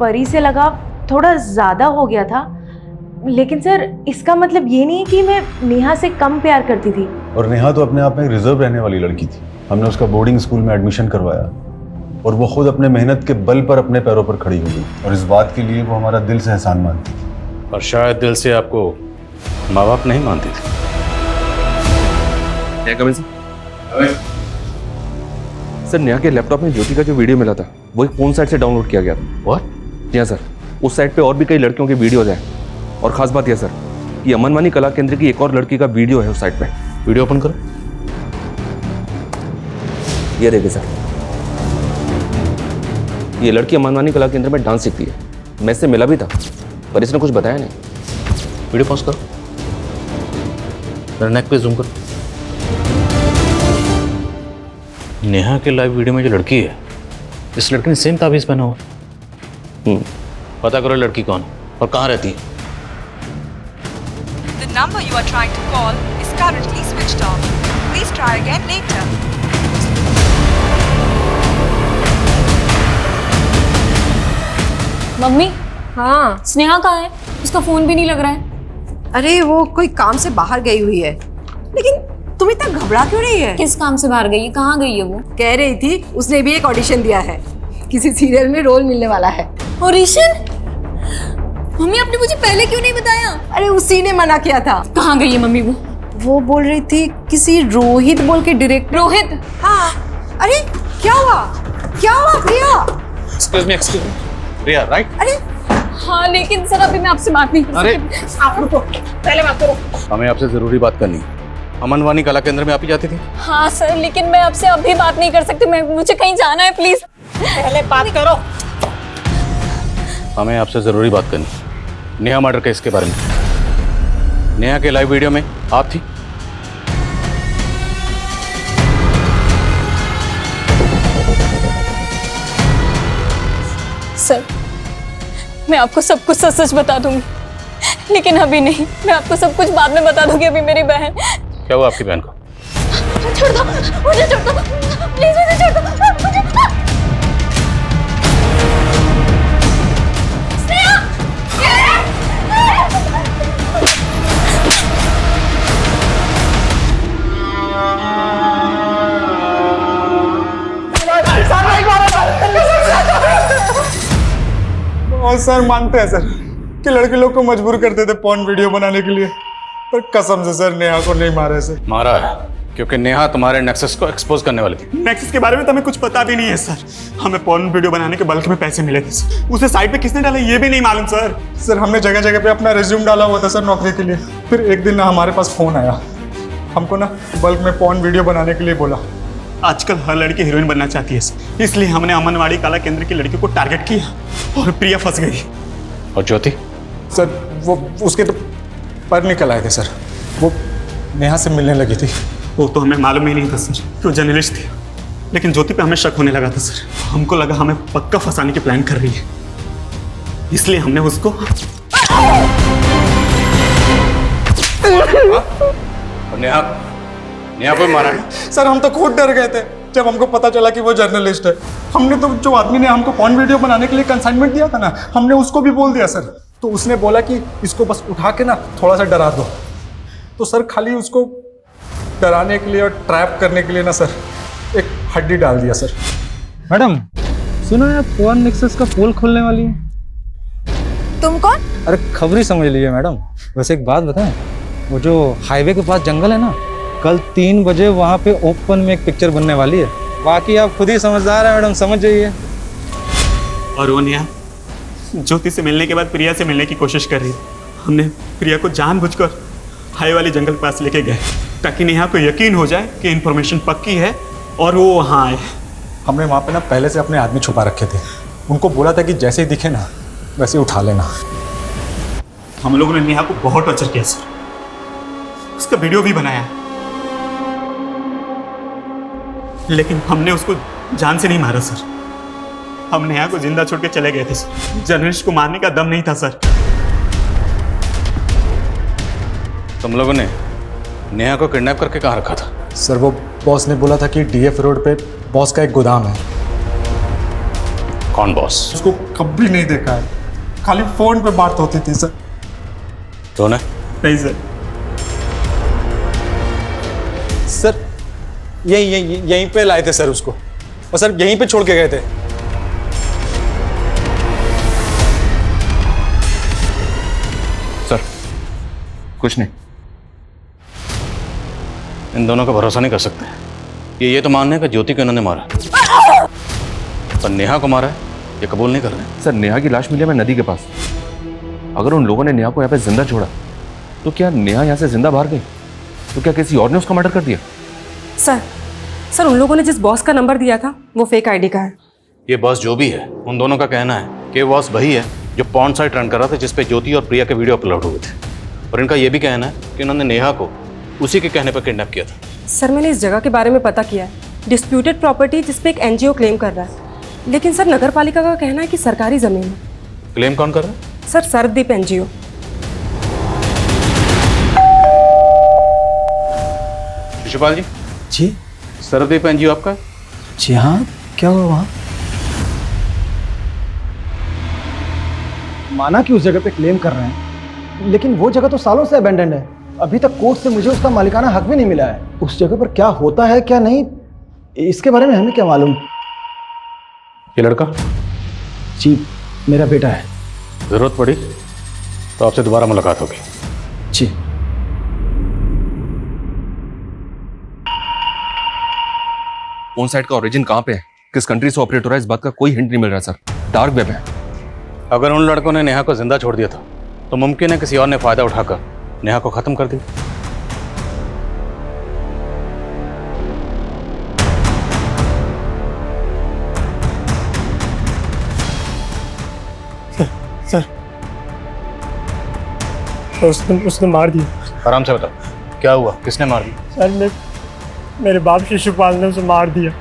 परी से लगाव थोड़ा ज़्यादा हो गया था, लेकिन सर इसका मतलब ये नहीं है कि मैं नेहा से कम प्यार करती थी। और नेहा तो अपने आप में रिजर्व रहने वाली लड़की थी। हमने उसका बोर्डिंग स्कूल में एडमिशन करवाया और वो खुद अपने मेहनत के बल पर अपने पैरों पर खड़ी हुई और इस बात के लिए वो हमारा दिल से एहसान मानती थी। और शायद दिल से आपको माँ बाप नहीं मानती थी। सर नेहा के लैपटॉप में ज्योति का जो वीडियो मिला था वो एक फोन साइट से डाउनलोड किया गया था। व्हाट? जी हाँ सर, उस साइट पे और भी कई लड़कियों के वीडियोज हैं और खास बात यह सर, ये अमनवानी कला केंद्र की एक और लड़की का वीडियो है उस साइट पे। वीडियो ओपन करो। ये देखिए सर, ये लड़की अमनवानी कला केंद्र में डांस सीखती है। मैं इससे मिला भी था पर इसने कुछ बताया नहीं। वीडियो पॉज करो, नेक पे जूम करो। नेहा के लाइव वीडियो में जो लड़की है, इस लड़की ने सेम ताबीज पहना हुआ। पता करो लड़की कौन है और कहाँ रहती है। The number you are trying to call is currently switched off. Please try again later. Mummy. हाँ, स्नेहा कहाँ है? उसका फोन भी नहीं लग रहा है। अरे वो कोई काम से बाहर गई हुई है। लेकिन तुम इतना घबरा क्यों रही है? किस काम से बाहर गई है? कहाँ गई है वो? कह रही थी उसने भी एक ऑडिशन दिया है, किसी सीरियल में रोल मिलने वाला है। ऑडिशन? मम्मी आपने मुझे पहले क्यों नहीं बताया? अरे उसी ने मना किया था। कहाँ गई है मम्मी वो? वो बोल रही थी किसी रोहित बोल के डायरेक्टर। रोहित? हाँ। अरे क्या हुआ? क्या हुआ प्रिया? एक्सक्यूज मी प्रिया, राइट? अरे हाँ, लेकिन सर अभी मैं आपसे बात नहीं कर सकती। अरे आप रुको, पहले बात करो। हमें आपसे जरूरी बात करनी है। अमनवानी कला केंद्र में आप ही जाती थी? हाँ सर, लेकिन मैं आपसे अभी बात नहीं कर सकती। मुझे कहीं जाना है, प्लीज पहले बात करो। हमें आपसे जरूरी बात करनी है, नेहा मर्डर केस के बारे में। नेहा के लाइव वीडियो में आप थी? सर, मैं आपको सब कुछ सच सच बता दूंगी, लेकिन अभी नहीं। मैं आपको सब कुछ बाद में बता दूंगी। अभी मेरी बहन। क्या हुआ आपकी बहन को? छोड़ दो मुझे, छोड़ दो प्लीज, मुझे छोड़ दो मुझे। और सर मानते हैं सर कि लड़के लोग को मजबूर करते थे पॉर्न वीडियो बनाने के लिए, पर कसम से सर नेहा को नहीं मारे सर। मारा है क्योंकि नेहा तुम्हारे नेक्सस को एक्सपोज करने वाली थी। नेक्सस के बारे में तो हमें कुछ पता भी नहीं है सर। हमें पॉर्न वीडियो बनाने के बल्क में पैसे मिले थे सर। उसे साइट पे किसने डाला ये भी नहीं मालूम सर। सर हमने जगह जगह पे अपना रिज्यूम डाला हुआ था सर नौकरी के लिए। फिर एक दिन ना हमारे पास फोन आया, हमको ना बल्क में पॉर्न वीडियो बनाने के लिए बोला। आजकल हर लड़की हीरोइन बनना चाहती है सर, इसलिए हमने अमनवाड़ी कला केंद्र की लड़की को टारगेट किया और प्रिया फंस गई। और ज्योति? सर वो उसके तो पर निकल आए थे सर। वो नेहा से मिलने लगी थी। वो तो हमें मालूम ही नहीं था सर कि वो जर्नलिस्ट थी, लेकिन ज्योति पे हमें शक होने लगा था सर। हमको लगा हमें पक्का फंसाने की प्लान कर रही है, इसलिए हमने उसको नेहा को मारा है। सर हम तो खुद डर गए थे जब हमको पता चला कि वो जर्नलिस्ट है। हमने तो जो आदमी ने हमको पॉर्न वीडियो बनाने के लिए कंसाइनमेंट दिया था ना, हमने उसको भी बोल दिया सर। तो उसने बोला कि इसको बस उठा के ना थोड़ा सा डरा दो। तो सर खाली उसको डराने के लिए और ट्रैप करने के लिए ना सर एक हड्डी डाल दिया सर। मैडम सुनो यार, पॉर्न नेक्सस का पोल खोलने वाली है। तुम कौन? अरे खबरी समझ लीजिए मैडम। वैसे एक बात बताएं, वो जो हाईवे के पास जंगल है ना, कल 3 बजे वहाँ पे ओपन में एक पिक्चर बनने वाली है। बाकी आप खुद ही समझदार हैं मैडम, समझ जाइए। और वो नेहा ज्योति से मिलने के बाद प्रिया से मिलने की कोशिश कर रही है। हमने प्रिया को जानबूझकर हाई वाली जंगल के पास लेके गए ताकि नेहा को यकीन हो जाए कि इन्फॉर्मेशन पक्की है और वो वहाँ आए। हमने वहाँ पे ना पहले से अपने आदमी छुपा रखे थे। उनको बोला था कि जैसे ही दिखे ना वैसे उठा लेना। हम लोगों ने नेहा को बहुत टॉर्चर किया सर, उसका वीडियो भी बनाया, लेकिन हमने उसको जान से नहीं मारा सर। हम नेहा को जिंदा छोड़ के चले गए थे सर। जर्नलिस्ट को मारने का दम नहीं था सर। तुम लोगों ने नेहा को किडनैप करके कहाँ रखा था? सर वो बॉस ने बोला था कि डीएफ रोड पे बॉस का एक गोदाम है। कौन बॉस? उसको कभी नहीं देखा है, खाली फोन पे बात होती थी सर। तो नहीं सर। सर यहीं पे लाए थे सर उसको, और सर यहीं पे छोड़ के गए थे। सर कुछ नहीं, इन दोनों का भरोसा नहीं कर सकते। ये तो मानने का ज्योति को इन्होंने मारा, पर नेहा को मारा है ये कबूल नहीं कर रहे। सर नेहा की लाश मिली है नदी के पास। अगर उन लोगों ने नेहा को यहाँ पे जिंदा छोड़ा तो क्या नेहा यहाँ से जिंदा बाहर गई? तो क्या किसी और ने उसका मर्डर कर दिया? सर उन लोगों ने जिस बॉस का नंबर दिया था वो फेक आईडी का है। ये बॉस जो भी है, उन दोनों का कहना है कि बॉस वही है जो पॉर्न साइट रन कर रहा था जिसपे ज्योति और प्रिया के वीडियो अपलोड हुए थे, और इनका ये भी कहना है कि उन्होंने नेहा को उसी के कहने पर किडनैप किया था। सर मैंने इस जगह के बारे में पता किया है, डिस्प्यूटेड प्रॉपर्टी जिसपे एक एनजीओ क्लेम कर रहा है, लेकिन सर नगर पालिका का कहना है कि सरकारी ज़मीन है। क्लेम कौन कर रहा है? Sir Sardeep NGO. शिशुपाल जी। जी। सरदीप एनजीओ आपका है? जी हाँ, क्या हुआ वहाँ? माना कि उस जगह पे क्लेम कर रहे हैं, लेकिन वो जगह तो सालों से अबेंडेंड है। अभी तक कोर्ट से मुझे उसका मालिकाना हक भी नहीं मिला है। उस जगह पर क्या होता है क्या नहीं, इसके बारे में हमें क्या मालूम। ये लड़का? जी मेरा बेटा है। जरूरत पड़ी तो आपसे दोबारा मुलाकात होगी। जी। कौन साइड का ओरिजिन कहाँ पे है, किस कंट्री से ऑपरेट हो रहा है, इस बात का कोई हिंट नहीं मिल रहा सर। डार्क वेब है। अगर उन लड़कों ने नेहा को जिंदा छोड़ दिया था तो मुमकिन है किसी और ने फायदा उठाकर नेहा को खत्म कर दिया। सर उसने मार दिया। आराम से बताओ क्या हुआ, किसने मार दिया? सर मेरे बाप शिशुपाल ने उसे मार दिया।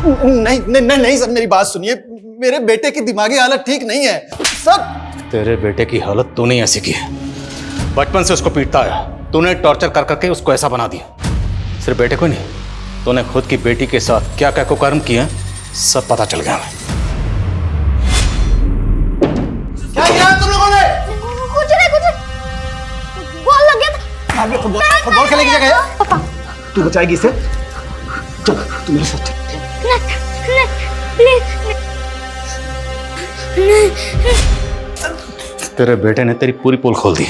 नहीं नहीं नहीं नहीं सर, मेरी बात सुनिए, मेरे बेटे की दिमागी हालत ठीक नहीं है सर। तेरे बेटे की हालत तूने ऐसी की है, बचपन से उसको पीटता आया, तूने टॉर्चर कर करके उसको ऐसा बना दिया। सिर्फ बेटे को नहीं, तूने खुद की बेटी के साथ क्या क्या कुकर्म किए सब पता चल गया हमें। क्या किया तुम लोगों ने? कुछ नहीं, बॉल लग गया था। फुटबॉल खेलने की जगह है। तू बचाएगी इसे, चल तू मेरे साथ। तेरे बेटे ने तेरी पूरी पोल खोल दी।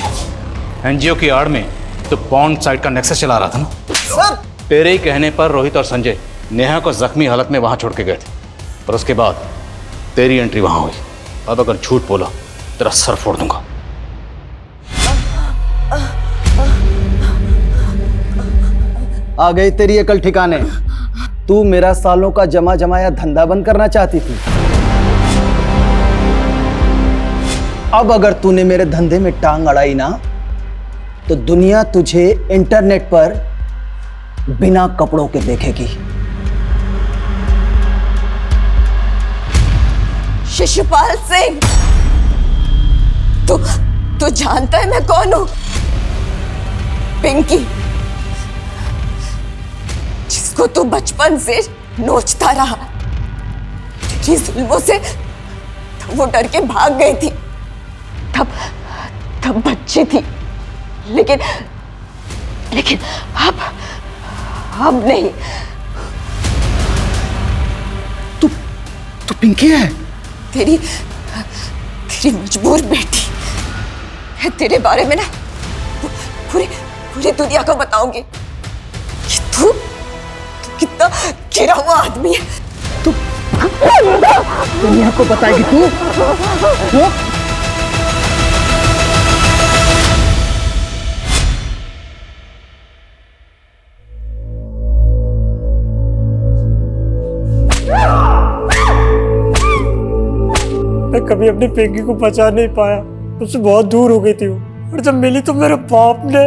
एनजीओ की आड़ में तो पॉन्ड साइट का नेक्सस चला रहा था ना सर। तेरे ही कहने पर रोहित और संजय नेहा को जख्मी हालत में वहां छोड़ के गए थे और उसके बाद तेरी एंट्री वहां हुई। अब अगर झूठ बोला तेरा सर फोड़ दूंगा। आ गई तेरी अकल ठिकाने। तू मेरा सालों का जमा जमाया धंधा बंद करना चाहती थी। अब अगर तूने मेरे धंधे में टांग अड़ाई ना, तो दुनिया तुझे इंटरनेट पर बिना कपड़ों के देखेगी। शिशुपाल सिंह, तू जानता है मैं कौन हूं? पिंकी, जिसको तू बचपन से नोचता रहा। तेरी जुल्मों से वो डर के भाग गई थी। तब बच्ची थी, लेकिन अब नहीं। तू पिंकी है? तेरी मजबूर बेटी है। तेरे बारे में ना पूरी दुनिया को बताऊंगी कि तू कितना गिरा हुआ आदमी है। तू दुनिया को बताएगी तू? मैं कभी अपनी पिंकी को बचा नहीं पाया, उससे बहुत दूर हो गई थी वो। और जब मिली तो मेरे बाप ने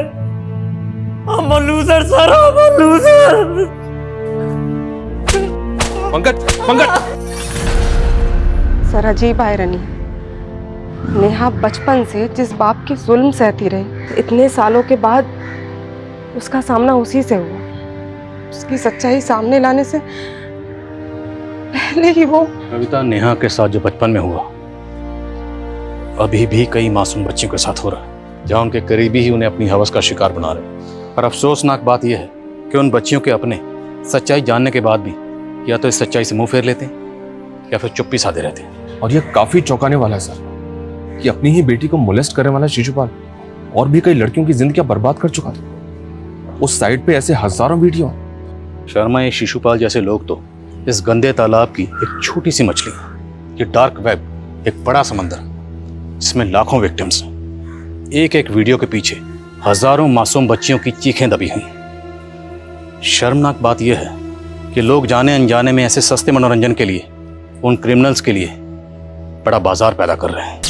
पंकज सर अजीब आयरनी, नेहा बचपन से जिस बाप की जुल्म सहती रही, इतने सालों के बाद उसका सामना उसी से हुआ। उसकी सच्चाई सामने लाने से पहले ही वो कविता, नेहा के साथ जो बचपन में हुआ अभी भी कई मासूम बच्चियों के साथ हो रहा है, जहाँ उनके करीबी ही उन्हें अपनी हवस का शिकार बना रहे। और अफसोसनाक बात यह है कि उन बच्चियों के अपने सच्चाई जानने के बाद भी या तो इस सच्चाई से मुंह फेर लेते हैं या फिर चुप्पी साधे रहते हैं। और ये काफी चौंकाने वाला है सर कि अपनी ही बेटी को मोलेस्ट करने वाला शिशुपाल और भी कई लड़कियों की जिंदगी बर्बाद कर चुका था। उस साइट पे ऐसे हजारों वीडियो। शर्मा, ये शिशुपाल जैसे लोग तो इस गंदे तालाब की एक छोटी सी मछली है। ये डार्क वेब एक बड़ा समंदर जिसमें लाखों विक्टिम्स हैं। एक एक वीडियो के पीछे हजारों मासूम बच्चियों की चीखें दबी हुई। शर्मनाक बात यह है कि लोग जाने अनजाने में ऐसे सस्ते मनोरंजन के लिए उन क्रिमिनल्स के लिए बड़ा बाजार पैदा कर रहे हैं।